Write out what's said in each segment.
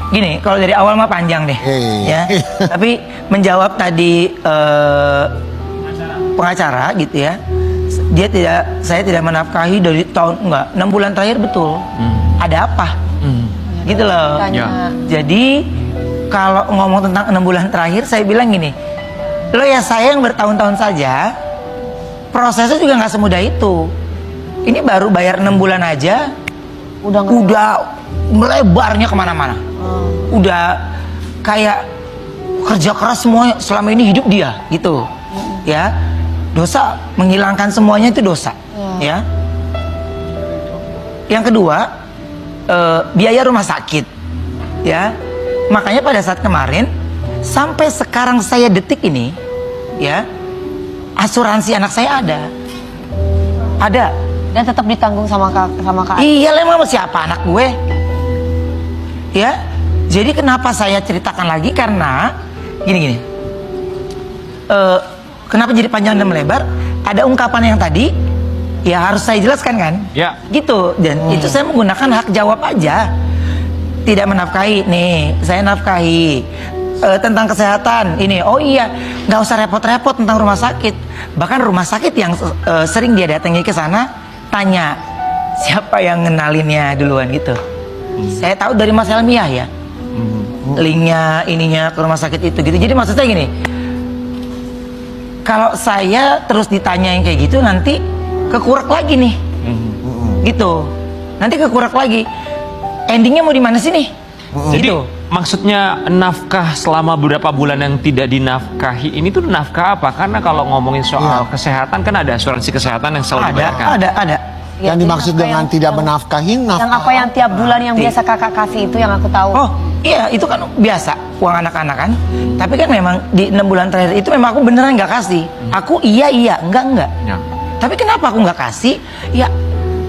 Gini, kalau dari awal mah panjang deh, ya. Tapi menjawab tadi pengacara gitu ya, saya tidak menafkahi dari tahun 6 bulan terakhir betul. Ada apa? Gitu loh. Ya. Jadi kalau ngomong tentang 6 bulan terakhir, saya bilang gini, lo ya saya yang bertahun-tahun saja, prosesnya juga nggak semudah itu. Ini baru bayar 6 bulan aja, udah melebarnya kemana-mana. Udah kayak kerja keras semua selama ini hidup dia gitu, ya. Dosa, menghilangkan semuanya itu dosa, ya. Yang kedua, biaya rumah sakit, ya. Makanya pada saat kemarin sampai sekarang saya detik ini, ya, asuransi anak saya ada Dan tetap ditanggung sama kak. iya lah, emang siapa anak gue, ya. Jadi kenapa saya ceritakan lagi, karena gini kenapa jadi panjang dan melebar, ada ungkapan yang tadi ya harus saya jelaskan kan, Ya. gitu. Dan itu saya menggunakan hak jawab aja, tidak menafkahi. Nih saya nafkahi tentang kesehatan ini, oh iya, nggak usah repot-repot tentang rumah sakit. Bahkan rumah sakit yang sering dia datangi ke sana, tanya siapa yang ngenalinnya duluan gitu. Saya tahu dari Mas Helmiah ya, linknya ininya ke rumah sakit itu gitu. Jadi maksudnya gini, kalau saya terus ditanyain kayak gitu, nanti kekurek lagi nih, gitu. Nanti kekurek lagi. Endingnya mau di mana sih nih? Jadi Gitu. maksudnya nafkah selama beberapa bulan yang tidak dinafkahi ini tuh nafkah apa? Karena kalau ngomongin soal kesehatan kan ada asuransi kesehatan yang selalu dibayarkan. Ada. Ya, Yang dimaksud apa dengan yang- tidak menafkahi, Yang apa yang tiap bulan yang biasa kakak kasih itu yang aku tahu. Oh iya, itu kan biasa uang anak-anak kan. Tapi kan memang di 6 bulan terakhir itu memang aku beneran nggak kasih. Aku iya, enggak. Ya. Tapi kenapa aku nggak kasih? Ya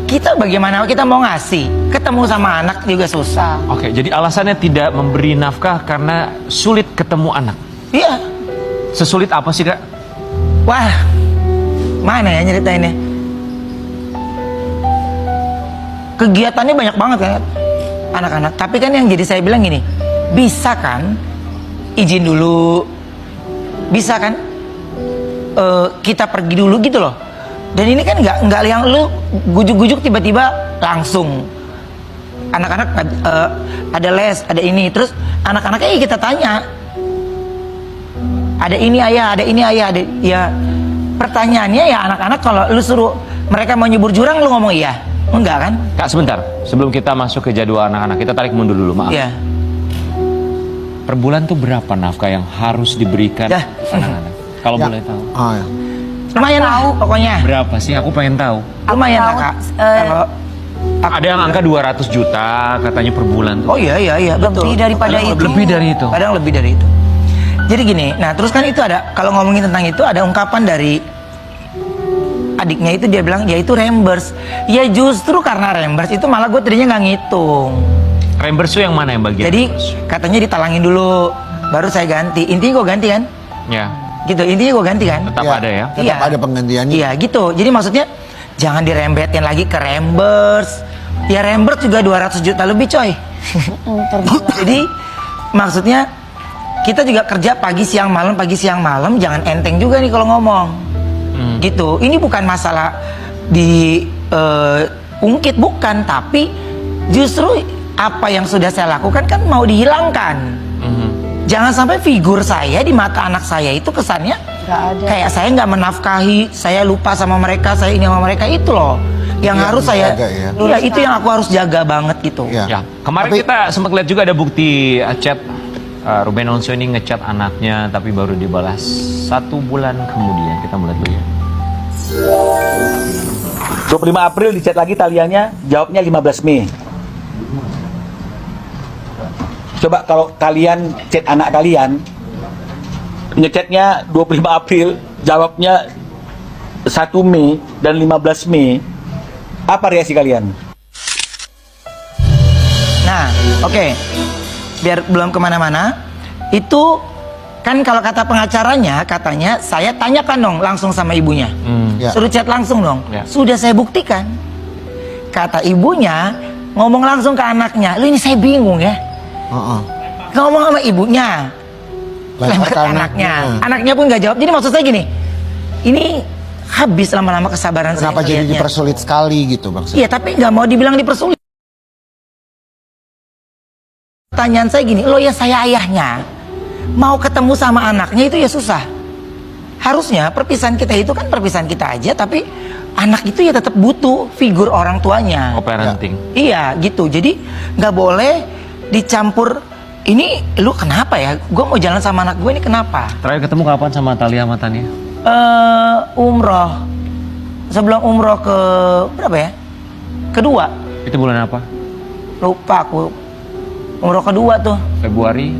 kita bagaimana kita mau ngasih? Ketemu sama anak juga susah. Oke, jadi alasannya tidak memberi nafkah karena sulit ketemu anak. Iya. Sesulit apa sih, Kak? Wah, mana ya nyeritainnya? Kegiatannya banyak banget kan anak-anak. Tapi kan yang jadi saya bilang gini, bisa kan izin dulu, bisa kan kita pergi dulu gitu loh. Dan ini kan nggak yang lu gujuk-gujuk tiba-tiba langsung. Anak-anak ada les, ada ini, terus anak-anaknya kita tanya, ada ini ayah, ada ini ayah, ada ya. Pertanyaannya ya anak-anak, kalau lu suruh mereka mau nyebur jurang, lu ngomong iya, enggak kan? Kak, sebentar. Sebelum kita masuk ke jadwal anak-anak, kita tarik mundur dulu, maaf. Iya. Per bulan tuh berapa nafkah yang harus diberikan Dah. anak-anak? Kalau Ya. boleh tahu. Ya. Lumayan lah pokoknya. Berapa sih? Aku pengen tahu. Lumayan lah tahu, Kak. Kalau Ada yang angka 200 juta katanya per bulan tuh. oh iya betul. Lebih daripada Kadang itu. Lebih dari itu. Kadang lebih dari itu. Jadi gini, nah terus kan itu ada, kalau ngomongin tentang itu ada ungkapan dari adiknya itu, dia bilang ya itu reimburse. Ya justru karena reimburse itu malah gue tadinya nggak ngitung. Reimburse tuh yang mana yang bagian? Jadi reimburse? katanya ditalangin dulu, baru saya ganti. Intinya gue ganti kan? Ya, Gitu, intinya gue ganti kan? tetap Ya, ada ya. tetap Iya. ada penggantiannya. Iya gitu. Jadi maksudnya jangan dirembetin lagi ke reimburse. Ya reimburse juga 200 juta lebih coy. Per bulan. Jadi maksudnya kita juga kerja pagi siang malam, jangan enteng juga nih kalau ngomong. Gitu. Ini bukan masalah di ungkit, bukan, tapi justru apa yang sudah saya lakukan kan mau dihilangkan. Jangan sampai figur saya di mata anak saya itu kesannya Nggak ada. kayak saya nggak menafkahi, saya lupa sama mereka, saya ini sama mereka, itu loh yang Iya, harus saya, dijaga ya. iya itu yang aku harus jaga banget gitu. Iya. Ya, kemarin Tapi- kita sempat lihat juga ada bukti chat Ruben Onsu ini ngechat anaknya tapi baru dibalas 1 bulan kemudian. Kita melihat dulu ya. 25 April dicat lagi taliannya, jawabnya 15 Mei. Coba kalau kalian chat anak kalian, ngechatnya 25 April, jawabnya 1 Mei dan 15 Mei, apa reaksi kalian? Nah, oke. Biar belum kemana-mana, itu kan kalau kata pengacaranya, katanya saya tanyakan dong langsung sama ibunya. Ya. Suruh chat langsung dong. Ya. Sudah saya buktikan. Kata ibunya, ngomong langsung ke anaknya, lu ini saya bingung ya. Heeh. Ngomong sama ibunya, lempar ke anaknya. Anaknya pun nggak jawab. Jadi maksud saya gini, ini habis lama-lama kesabaran saya. Kenapa jadi ngeliatnya. dipersulit sekali gitu maksudnya? Iya, tapi nggak mau dibilang dipersulit. Pertanyaan saya gini, lo ya saya ayahnya, mau ketemu sama anaknya itu ya susah. Harusnya perpisahan kita itu kan perpisahan kita aja, tapi anak itu ya tetap butuh figur orang tuanya. Oh, parenting. Iya gitu, jadi nggak boleh dicampur. Ini lu kenapa ya? Gue mau jalan sama anak gue ini kenapa? Terakhir ketemu kapan sama Talia sama Tania? Umroh. Sebelum umroh ke berapa ya? Kedua. Itu bulan apa? Lupa aku. Umroh kedua tuh. Februari.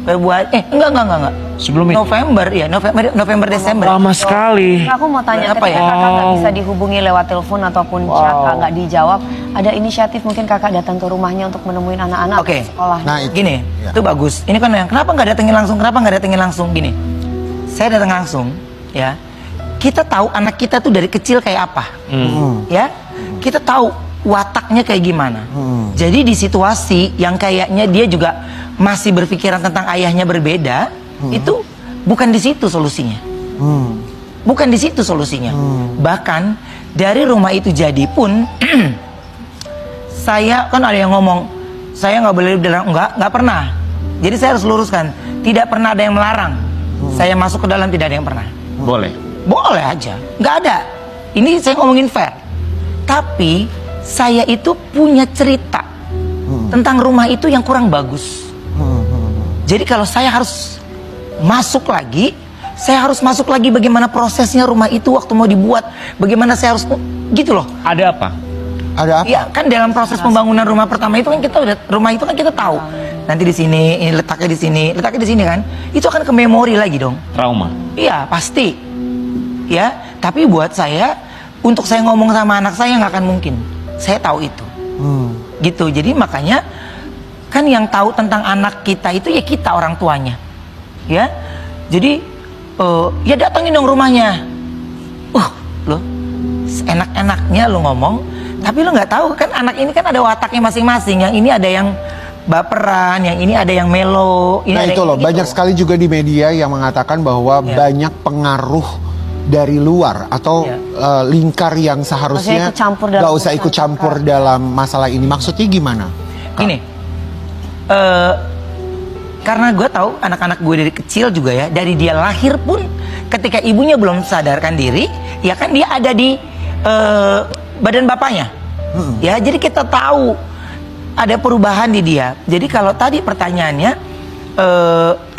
Enggak. Sebelum itu. November ya, November Desember. Lama sekali. Aku mau tanya, Apa ketika ya? kakak nggak bisa dihubungi lewat telepon ataupun chat, nggak dijawab, ada inisiatif mungkin kakak datang ke rumahnya untuk menemuin anak-anak Oke. ke sekolah. Nah, Gini, Ya. itu bagus. Ini kan yang kenapa nggak datengin langsung? Gini, saya datang langsung, ya. Kita tahu anak kita tuh dari kecil kayak apa, ya. Kita tahu wataknya kayak gimana. Jadi di situasi yang kayaknya dia juga masih berpikiran tentang ayahnya berbeda, itu bukan di situ solusinya. Bukan di situ solusinya. Bahkan dari rumah itu jadi pun, saya kan ada yang ngomong, saya nggak boleh bilang nggak pernah. Jadi saya harus luruskan, tidak pernah ada yang melarang. Saya masuk ke dalam tidak ada yang pernah. Boleh. Boleh aja, nggak ada. Ini saya ngomongin fair. Tapi saya itu punya cerita tentang rumah itu yang kurang bagus. Jadi kalau saya harus masuk lagi, saya harus masuk lagi bagaimana prosesnya rumah itu waktu mau dibuat, bagaimana saya harus gitu loh. Ada apa? Ada apa? Ya kan dalam proses pembangunan rumah pertama itu kan kita udah rumah itu kan kita tahu. Nanti di sini, ini letaknya di sini kan. Itu akan ke memori lagi dong. Trauma. Iya pasti. Ya, tapi buat saya untuk saya ngomong sama anak saya nggak akan mungkin. Saya tahu itu. Gitu. Jadi makanya kan yang tahu tentang anak kita itu ya kita orang tuanya. Ya. Jadi ya datangin dong rumahnya. Lo enak-enaknya lo ngomong, tapi lo nggak tahu kan anak ini kan ada wataknya masing-masing. Yang ini ada yang baperan, yang ini ada yang melo. Ini Nah ada itu yang loh, gitu. banyak sekali juga di media yang mengatakan bahwa Ya. banyak pengaruh dari luar atau Ya. lingkar yang seharusnya Maksudnya ikut campur dalam nggak usah urusan ikut campur kakak. dalam masalah ini. Maksudnya gimana? Gini, karena gue tahu anak-anak gue dari kecil juga ya, dari dia lahir pun ketika ibunya belum sadarkan diri, ya kan dia ada di badan bapaknya. Ya, jadi kita tahu ada perubahan di dia. Jadi kalau tadi pertanyaannya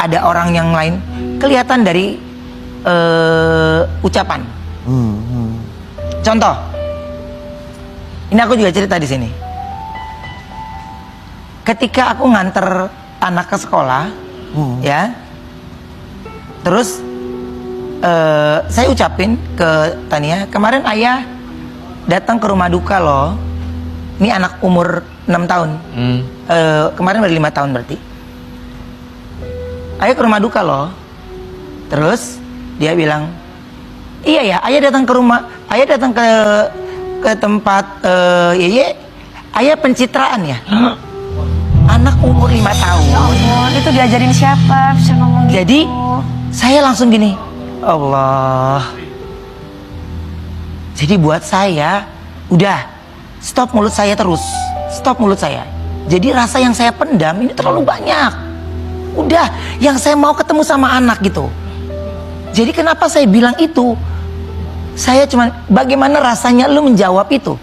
ada orang yang lain kelihatan dari ucapan. Contoh, ini aku juga cerita di sini. Ketika aku nganter anak ke sekolah, ya, terus saya ucapin ke Tania, kemarin ayah datang ke rumah duka loh. Ini anak umur 6 tahun, kemarin baru 5 tahun berarti. Ayah ke rumah duka loh. Terus dia bilang, iya ya, ayah datang ke rumah, ayah datang ke tempat Yeye, ayah pencitraan ya. Anak umur 5 tahun. Ya ampun, itu diajarin siapa bisa ngomong gitu? Jadi saya langsung gini, Allah. Jadi buat saya, udah stop mulut saya terus, stop mulut saya. Jadi rasa yang saya pendam ini terlalu banyak. Udah, yang saya mau ketemu sama anak gitu. Jadi kenapa saya bilang itu? Saya cuman bagaimana rasanya lu menjawab itu?